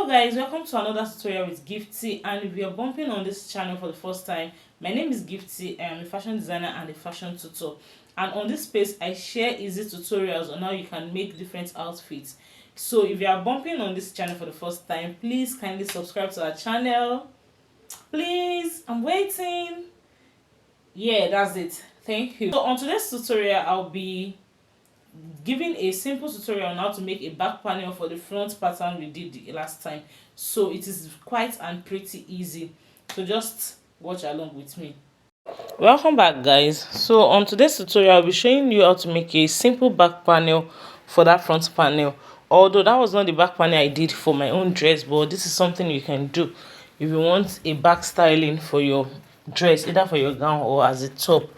Guys, welcome to another tutorial with Gifty. And if you're bumping on this channel for the first time, my name is Gifty. I am a fashion designer and a fashion tutor, and on this space I share easy tutorials on how you can make different outfits. So if you are bumping on this channel for the first time, please kindly subscribe to our channel. Please, I'm waiting. Yeah, that's it. Thank you. So on today's tutorial, I'll be giving a simple tutorial on how to make a back panel for the front pattern we did the last time. So it is quite and pretty easy, so just watch along with me. Welcome back, guys. So on today's tutorial, I'll be showing you how to make a simple back panel for that front panel. Although that was not the back panel I did for my own dress, but this is something you can do if you want a back styling for your dress, either for your gown or as a top.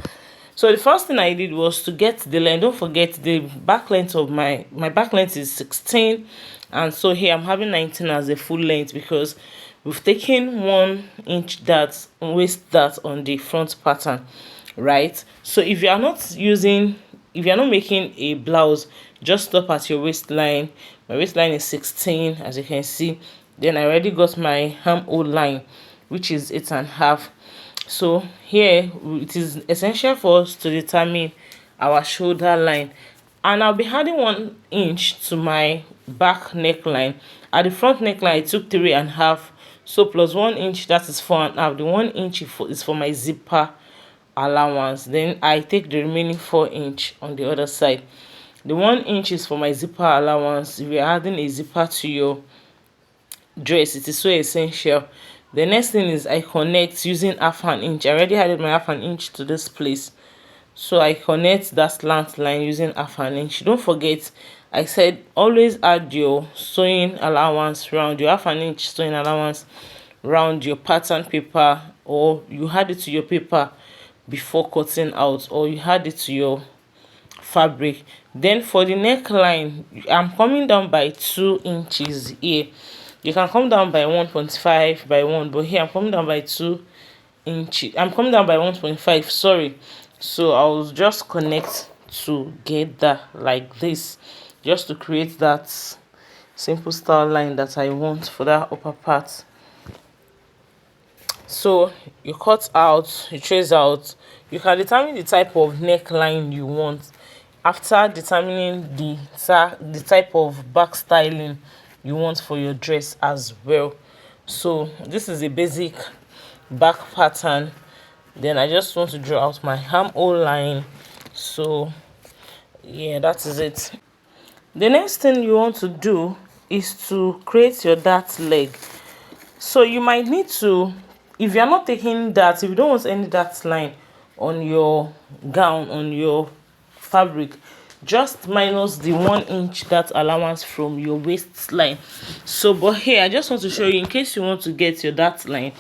So the first thing I did was to get the length. Don't forget the back length of my back length is 16, and so here I'm having 19 as a full length because we've taken 1 inch that waist that on the front pattern, right? So if you're not making a blouse, just stop at your waistline. My waistline is 16, as you can see. Then I already got my armhole line, which is 8.5. So here it is essential for us to determine our shoulder line, and I'll be adding 1 inch to my back neckline. At the front neckline I took 3.5, so plus 1 inch, that is 4.5. The 1 inch is for my zipper allowance. Then I take the remaining 4 inch on the other side. The 1 inch is for my zipper allowance. If you're adding a zipper to your dress, it is so essential. The next thing is I connect using 1/2 inch. I already added my 1/2 inch to this place, so I connect that slant line using 1/2 inch. Don't forget, I said always add your sewing allowance round, your 1/2 inch sewing allowance round your pattern paper, or you add it to your paper before cutting out, or you add it to your fabric. Then for the neckline, I'm coming down by 2 inches here. You can come down by 1.5 by 1, but here I'm coming down by 2 inches. I'm coming down by 1.5, sorry. So I'll just connect together like this, just to create that simple style line that I want for that upper part. So you cut out, you trace out. You can determine the type of neckline you want after determining the type of back styling you want for your dress as well. So this is a basic back pattern. Then I just want to draw out my armhole line. So yeah, that is it. The next thing you want to do is to create your dart leg. So you might need to, if you're not taking that, if you don't want any dart line on your gown, on your fabric, just minus the 1 inch that allowance from your waistline. So but here I just want to show you, in case you want to get your dart line,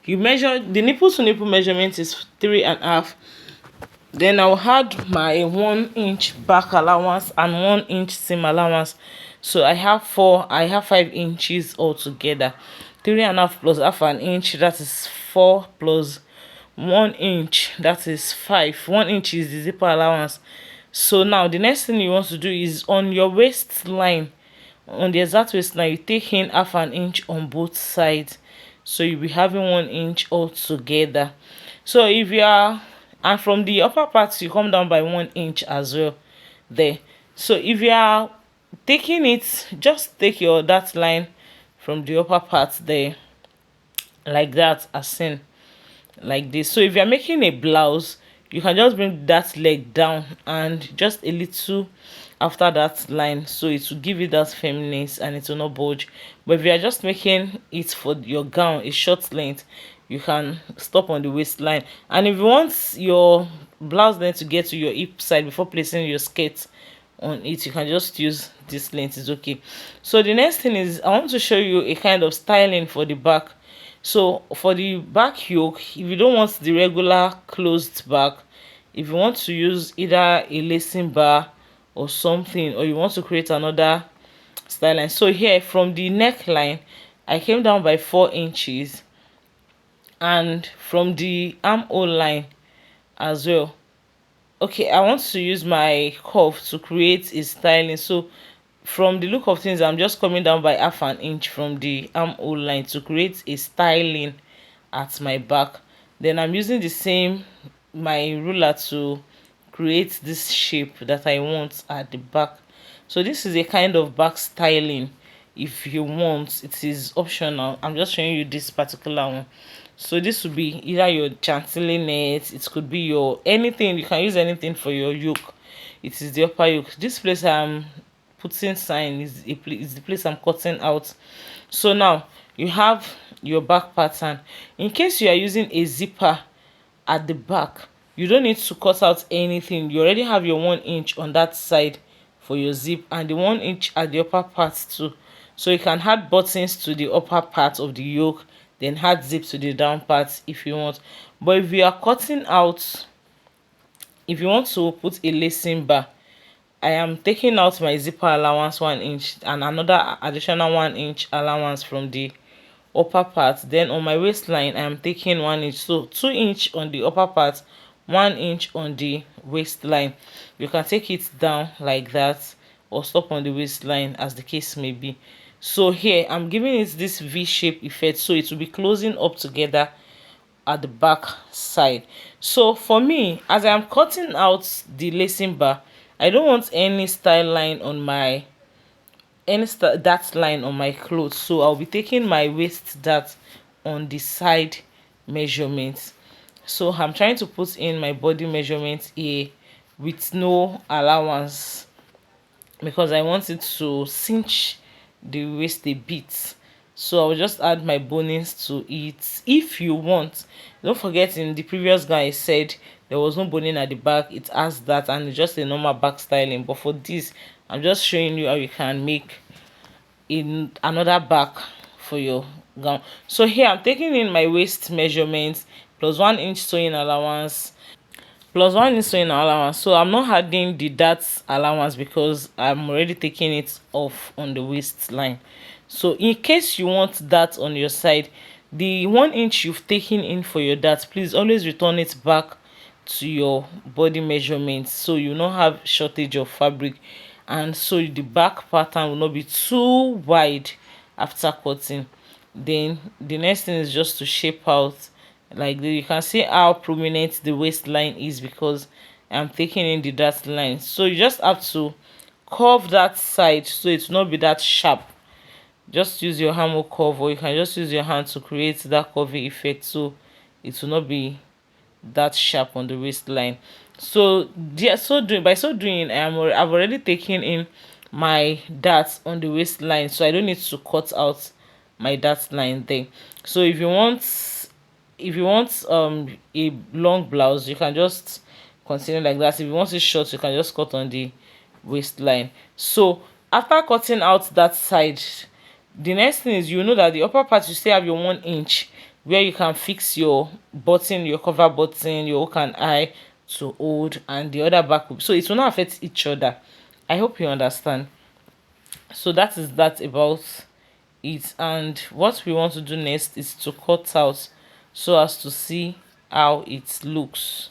you measure the nipple to nipple measurement is 3.5. then I'll add my 1 inch back allowance and 1 inch seam allowance. So I have 5 inches altogether. 3.5 plus 1/2 inch, that is 4, plus 1 inch, that is 5. 1 inch is the zipper allowance. So now the next thing you want to do is on your waistline, on the exact waistline, you take in 1/2 inch on both sides, so you'll be having 1 inch altogether. So if you are, and from the upper part you come down by 1 inch as well there. So if you are taking it, just take your dart line from the upper part there like that, as seen like this. So if you are making a blouse, you can just bring that leg down and just a little after that line, so it will give you that feminineness and it will not bulge. But if you are just making it for your gown, a short length, you can stop on the waistline. And if you want your blouse then to get to your hip side before placing your skirt on it, you can just use this length, is okay. So the next thing is I want to show you a kind of styling for the back. So for the back yoke, if you don't want the regular closed back, if you want to use either a lacing bar or something, or you want to create another style line, so here from the neckline I came down by 4 inches, and from the armhole line as well. Okay, I want to use my curve to create a styling. So from the look of things, I'm just coming down by half an inch from the armhole line to create a styling at my back. Then I'm using the same my ruler to create this shape that I want at the back. So this is a kind of back styling. If you want, it is optional. I'm just showing you this particular one. So this would be either your chantilly net, it could be your anything. You can use anything for your yoke. It is the upper yoke. This place I'm putting sign is the place I'm cutting out. So now you have your back pattern. In case you are using a zipper at the back, you don't need to cut out anything. You already have your 1 inch on that side for your zip and the 1 inch at the upper part too. So you can add buttons to the upper part of the yoke, then add zip to the down part if you want. But if you are cutting out, if you want to put a lacing bar, I am taking out my zipper allowance 1 inch and another additional 1 inch allowance from the upper part. Then on my waistline I am taking 1 inch, so 2 inch on the upper part, 1 inch on the waistline. You can take it down like that or stop on the waistline as the case may be. So here I'm giving it this v-shape effect, so it will be closing up together at the back side. So for me, as I am cutting out the lacing bar, I don't want any style line on my that line on my clothes, so I'll be taking my waist dart on the side measurements. So I'm trying to put in my body measurement here with no allowance because I want it to cinch the waist a bit. So I'll just add my bonings to it if you want. Don't forget, in the previous guy I said there was no boning at the back. It has that and it's just a normal back styling, but for this I'm just showing you how you can make in another back for your gown. So here I'm taking in my waist measurements plus 1 inch sewing allowance, so I'm not adding the dart allowance because I'm already taking it off on the waistline. So in case you want that on your side, the 1 inch you've taken in for your dart, please always return it back to your body measurements so you not have shortage of fabric, and so the back pattern will not be too wide after cutting. Then the next thing is just to shape out like this. You can see how prominent the waistline is because I'm taking in the dart line. So you just have to curve that side so it will not be that sharp. Just use your hammer curve, or you can just use your hand to create that curvy effect so it will not be that sharp on the waistline. So yeah, so doing I've already taken in my darts on the waistline, so I don't need to cut out my dart line there. So if you want a long blouse, you can just continue like that. If you want it short, you can just cut on the waistline. So after cutting out that side, the next thing is, you know that the upper part you still have your 1 inch where you can fix your button, your cover button, your hook and eye to hold, and the other back hook, so it will not affect each other. I hope you understand. So that is that about it, and what we want to do next is to cut out so as to see how it looks.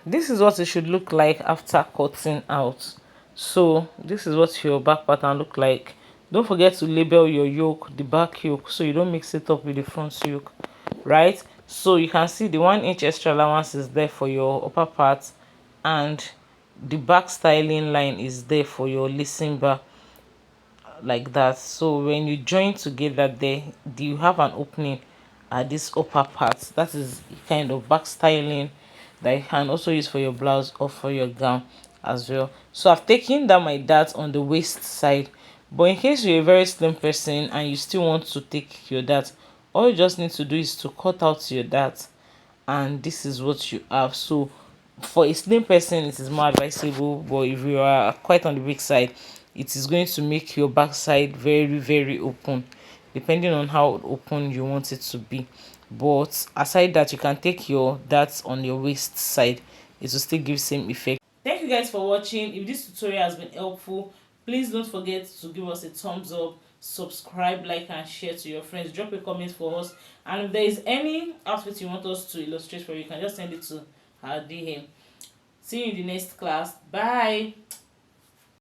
This is what it should look like after cutting out. So this is what your back pattern look like. Don't forget to label your yoke, the back yoke, so you don't mix it up with the front yoke, right? So you can see the 1 inch extra allowance is there for your upper part, and the back styling line is there for your lacing bar, like that. So when you join together there, you have an opening at this upper part. That is kind of back styling that you can also use for your blouse or for your gown as well. So I've taken down my dart on the waist side, but in case you're a very slim person and you still want to take your dart, all you just need to do is to cut out your dart, and this is what you have. So for a slim person it is more advisable, but if you are quite on the big side, it is going to make your backside very open, depending on how open you want it to be. But aside that, you can take your darts on your waist side, it will still give same effect. Thank you guys for watching. If this tutorial has been helpful, please don't forget to give us a thumbs up, subscribe, like and share to your friends. Drop a comment for us, and if there is any outfit you want us to illustrate for you, you can just send it to our DM. See you in the next class. Bye.